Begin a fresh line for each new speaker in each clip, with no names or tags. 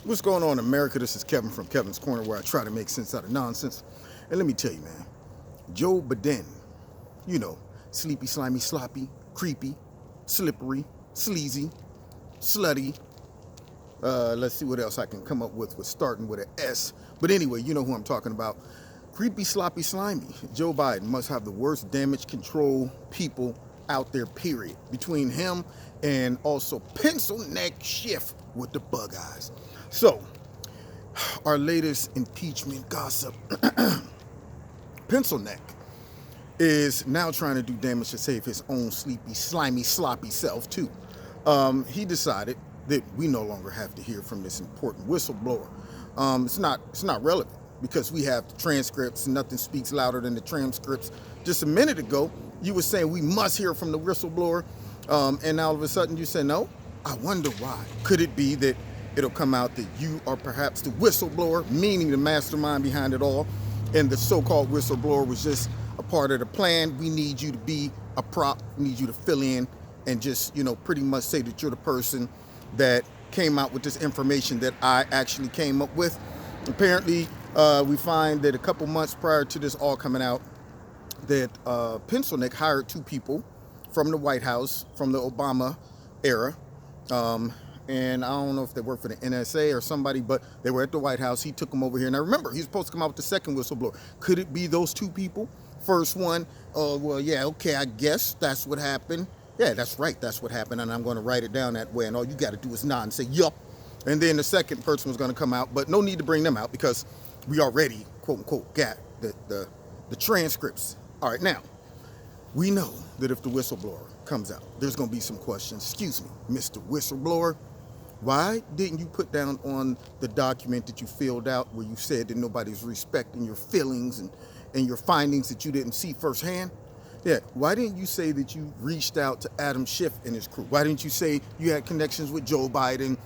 What's going on, America? This is Kevin from Kevin's Corner, where I try to make sense out of nonsense. And let me tell you, man, Joe Biden, you know, sleepy, slimy, sloppy, creepy, slippery, sleazy, slutty. Let's see what else I can come up with starting with an S. But anyway, you know who I'm talking about. Creepy, sloppy, slimy. Joe Biden must have the worst damage control people out there, period. Between him and also pencil neck Schiff with the bug eyes. So, our latest impeachment gossip. Pencil neck is now trying to do damage to save his own sleepy, slimy, sloppy self, too. He decided that we no longer have to hear from this important whistleblower. It's not relevant because we have the transcripts. Nothing speaks louder than the transcripts. Just a minute ago, you were saying we must hear from the whistleblower, and now all of a sudden you said no. I wonder why. Could it be that it'll come out that you are perhaps the whistleblower, meaning the mastermind behind it all, and the so-called whistleblower was just a part of the plan? We need you to be a prop. We need you to fill in and just, pretty much say that you're the person that came out with this information that I actually came up with. Apparently, we find that a couple months prior to this all coming out, that Pencil Neck hired two people from the White House, from the Obama era. And I don't know if they work for the NSA or somebody, but they were at the White House. He took them over here. And I remember, he's supposed to come out with the second whistleblower. Could it be those two people? First one, well, yeah, okay, I guess that's what happened. Yeah, that's right, that's what happened. And I'm going to write it down that way. And all you got to do is nod and say, yup. And then the second person was going to come out. But no need to bring them out because we already, quote unquote, got the transcripts. All right, now, we know that if the whistleblower comes out, there's going to be some questions. Excuse me, Mr. Whistleblower. Why didn't you put down on the document that you filled out where you said that nobody's respecting your feelings and your findings that you didn't see firsthand? Yeah, why didn't you say that you reached out to Adam Schiff and his crew? Why didn't you say you had connections with Joe Biden?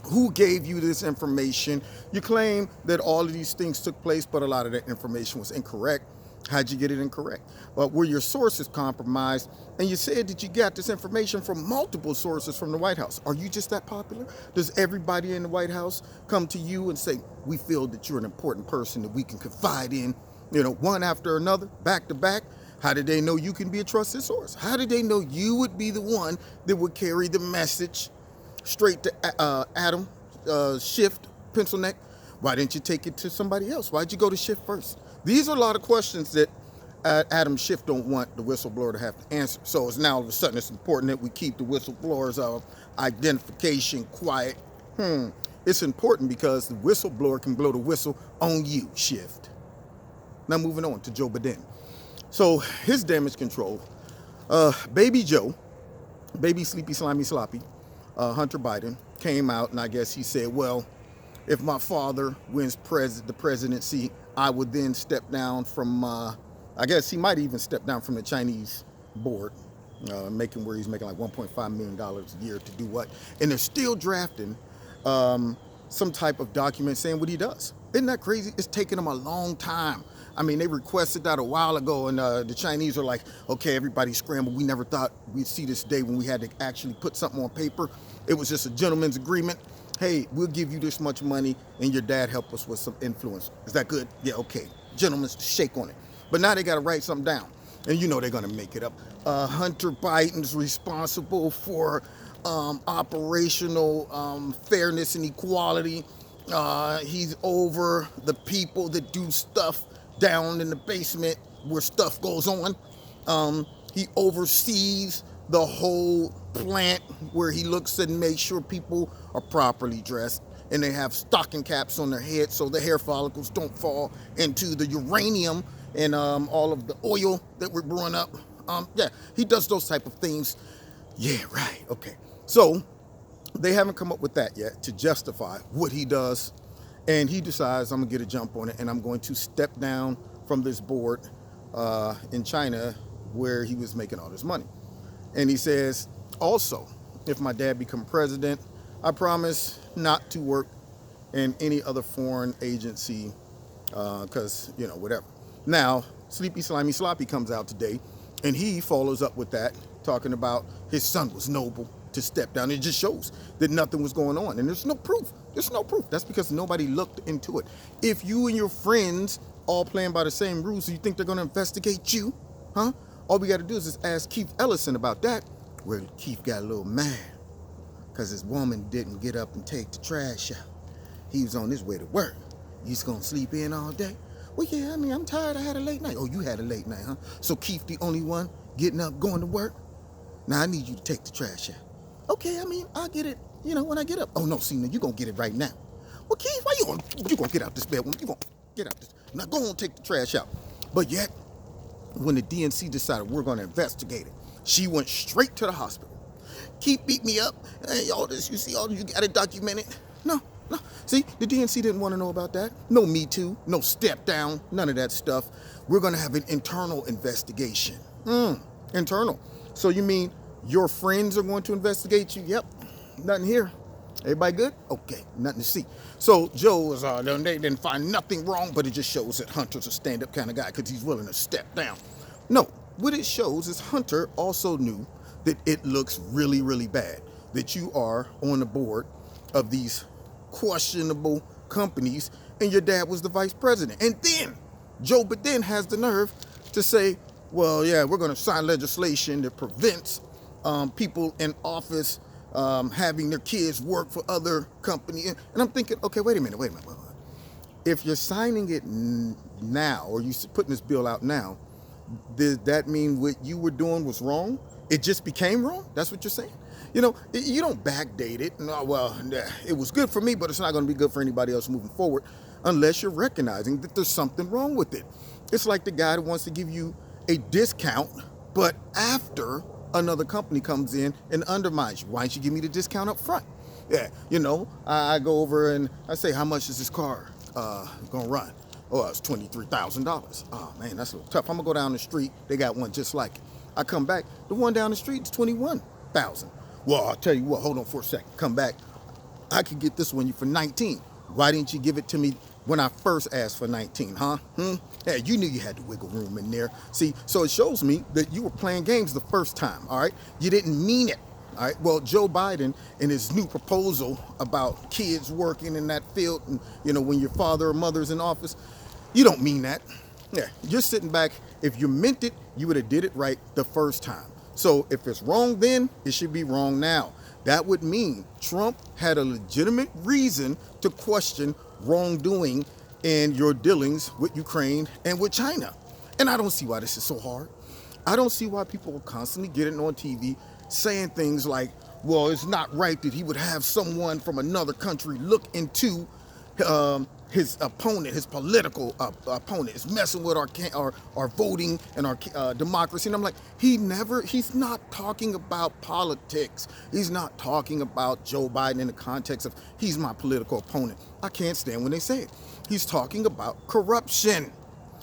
Who gave you this information? You claim that all of these things took place, but a lot of that information was incorrect. How'd you get it incorrect? Well, were your sources compromised? And you said that you got this information from multiple sources from the White House. Are you just that popular? Does everybody in the White House come to you and say, we feel that you're an important person that we can confide in, one after another, back to back? How did they know you can be a trusted source? How did they know you would be the one that would carry the message straight to Adam Schiff, Pencil Neck? Why didn't you take it to somebody else? Why'd you go to Schiff first? These are a lot of questions that Adam Schiff don't want the whistleblower to have to answer. So it's now all of a sudden it's important that we keep the whistleblower's identification quiet. It's important because the whistleblower can blow the whistle on you, Schiff. Now moving on to Joe Biden. So his damage control, baby Joe, baby sleepy, slimy, sloppy, Hunter Biden came out and I guess he said, well, if my father wins the presidency, I would then step down from, I guess he might even step down from the Chinese board, making where he's making like $1.5 million a year to do what? And they're still drafting some type of document saying what he does. Isn't that crazy? It's taken them a long time. I mean, they requested that a while ago, and the Chinese are like, okay, everybody scrambled. We never thought we'd see this day when we had to actually put something on paper. It was just a gentleman's agreement. Hey, we'll give you this much money, and your dad help us with some influence. Is that good? Yeah, okay. Gentlemen's shake on it. But now they got to write something down, and they're going to make it up. Hunter Biden's responsible for operational fairness and equality. He's over the people that do stuff down in the basement where stuff goes on. He oversees the whole plant where he looks and makes sure people are properly dressed and they have stocking caps on their head so the hair follicles don't fall into the uranium and all of the oil that we're brewing up. Yeah, he does those type of things. Yeah, right. Okay. So they haven't come up with that yet to justify what he does. And he decides, I'm going to get a jump on it, and I'm going to step down from this board in China where he was making all this money. And he says, also, if my dad become president, I promise not to work in any other foreign agency because, whatever. Now, Sleepy, Slimy, Sloppy comes out today, and he follows up with that, talking about his son was noble. to step down. It just shows that nothing was going on. And there's no proof. There's no proof. That's because nobody looked into it. If you and your friends all playing by the same rules, so you think they're going to investigate you? Huh? All we got to do is just ask Keith Ellison about that. Where Keith got a little mad because his woman didn't get up and take the trash out. He was on his way to work. He's going to sleep in all day? Well, yeah, I mean, I'm tired. I had a late night. Oh, you had a late night, huh? So Keith the only one getting up, going to work? Now I need you to take the trash out. Okay, I mean, I'll get it, when I get up. Oh, no, see, now you're going to get it right now. Well, Keith, why you going to get out this bed? You going to get out this. Now go on, take the trash out. But yet, when the DNC decided we're going to investigate it, she went straight to the hospital. Keith beat me up. Hey, all this, you see, all you got it documented. No. See, the DNC didn't want to know about that. No Me Too, no step down, none of that stuff. We're going to have an internal investigation. Internal. So you mean your friends are going to investigate you? Yep. Nothing here. Everybody good? Okay, nothing to see. So Joe was, they didn't find nothing wrong, but it just shows that Hunter's a stand-up kind of guy because he's willing to step down. No, what it shows is Hunter also knew that it looks really, really bad that you are on the board of these questionable companies and your dad was the vice president. And then Joe Biden has the nerve to say, well, yeah, we're going to sign legislation that prevents people in office having their kids work for other companies. And I'm thinking, okay, wait a minute. If you're signing it now, or you're putting this bill out now, does that mean what you were doing was wrong? It just became wrong? That's what you're saying? You don't backdate it. No, well, it was good for me, but it's not going to be good for anybody else moving forward unless you're recognizing that there's something wrong with it. It's like the guy that wants to give you a discount, but after another company comes in and undermines you. Why don't you give me the discount up front? Yeah, I go over and I say, how much is this car going to run? Oh, it's $23,000. Oh, man, that's a little tough. I'm going to go down the street. They got one just like it. I come back. The one down the street is $21,000. Well, I'll tell you what, hold on for a second. Come back. I could get this one for 19. Why didn't you give it to me when I first asked for 19, huh? Yeah, you knew you had the wiggle room in there. See, so it shows me that you were playing games the first time, all right? You didn't mean it, all right? Well, Joe Biden and his new proposal about kids working in that field, and, when your father or mother's in office, you don't mean that. Yeah, you're sitting back. If you meant it, you would have did it right the first time. So if it's wrong then, it should be wrong now. That would mean Trump had a legitimate reason to question wrongdoing in your dealings with Ukraine and with China. And I don't see why this is so hard. I don't see why people are constantly getting on TV saying things like, well, it's not right that he would have someone from another country look into his opponent, his political opponent, is messing with our voting and our democracy. And I'm like, he's not talking about politics. He's not talking about Joe Biden in the context of he's my political opponent. I can't stand when they say it. He's talking about corruption.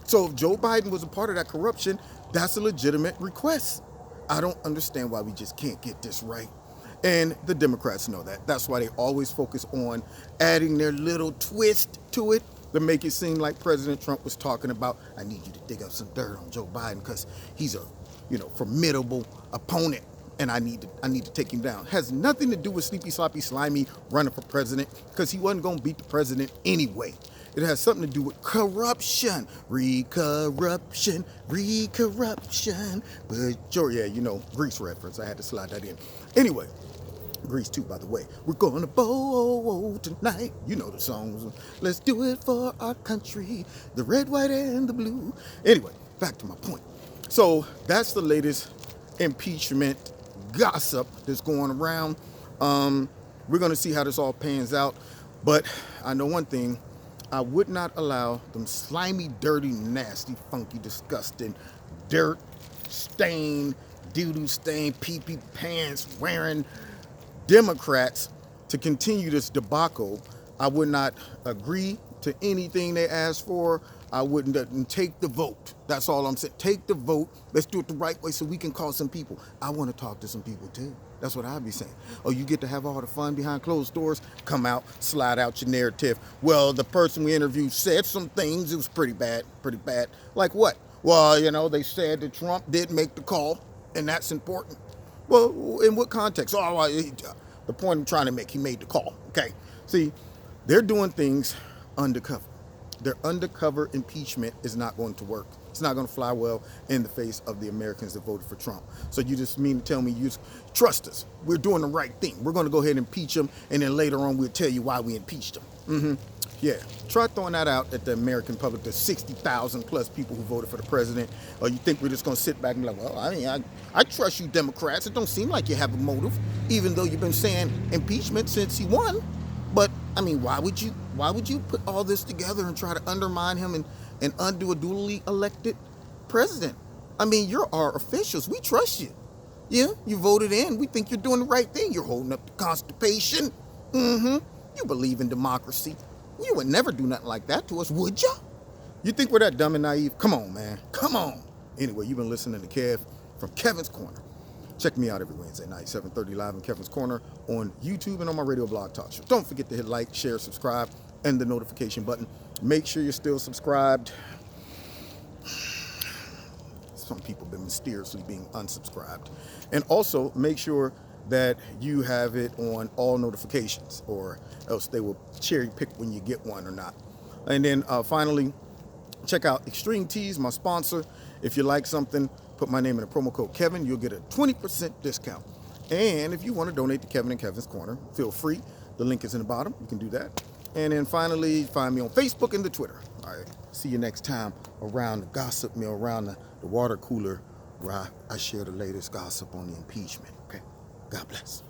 So if Joe Biden was a part of that corruption, that's a legitimate request. I don't understand why we just can't get this right. And the Democrats know that. That's why they always focus on adding their little twist to it to make it seem like President Trump was talking about, I need you to dig up some dirt on Joe Biden because he's a, formidable opponent and I need to take him down. Has nothing to do with Sleepy Sloppy Slimy running for president because he wasn't going to beat the president anyway. It has something to do with corruption. Re-corruption. But sure, yeah, Grease reference. I had to slide that in. Anyway, Grease 2, by the way. We're gonna bowl tonight. You know the songs. Let's do it for our country. The red, white, and the blue. Anyway, back to my point. So that's the latest impeachment gossip that's going around. We're gonna see how this all pans out. But I know one thing. I would not allow them slimy, dirty, nasty, funky, disgusting, dirt stained, doo-doo stained, pee-pee pants wearing Democrats to continue this debacle. I would not agree to anything they asked for. I wouldn't take the vote. That's all I'm saying. Take the vote. Let's do it the right way so we can call some people. I want to talk to some people too. That's what I'd be saying. Oh, you get to have all the fun behind closed doors? Come out, slide out your narrative. Well, the person we interviewed said some things. It was pretty bad. Like what? Well, they said that Trump did make the call, and that's important. Well, in what context? The point I'm trying to make, he made the call. Okay. See, they're doing things undercover. Their undercover impeachment is not going to work. It's not going to fly well in the face of the Americans that voted for Trump. So you just mean to tell me you just trust us? We're doing the right thing. We're going to go ahead and impeach him, and then later on we'll tell you why we impeached him. Yeah, try throwing that out at the American public, the 60,000 plus people who voted for the president. Or you think we're just going to sit back and be like, well, I trust you Democrats. It don't seem like you have a motive, even though you've been saying impeachment since he won. But I mean, why would you put all this together and try to undermine him and undo a duly elected president? I mean, you're our officials. We trust you. Yeah, you voted in. We think you're doing the right thing. You're holding up the Constitution. You believe in democracy. You would never do nothing like that to us, would ya? You think we're that dumb and naive? Come on, man. Come on. Anyway, you've been listening to Kev from Kevin's Corner. Check me out every Wednesday night, 7:30 live in Kevin's Corner on YouTube and on my radio blog talk show. Don't forget to hit like, share, subscribe, and the notification button. Make sure you're still subscribed. Some people have been mysteriously being unsubscribed. And also make sure that you have it on all notifications, or else they will cherry pick when you get one or not. And then finally, check out Extreme Teas, my sponsor. If you like something, put my name in the promo code Kevin. You'll get a 20% discount. And if you want to donate to Kevin and Kevin's Corner, feel free. The link is in the bottom. You can do that. And then finally, find me on Facebook and the Twitter. All right. See you next time around the gossip mill, around the water cooler, where I share the latest gossip on the impeachment. Okay. God bless.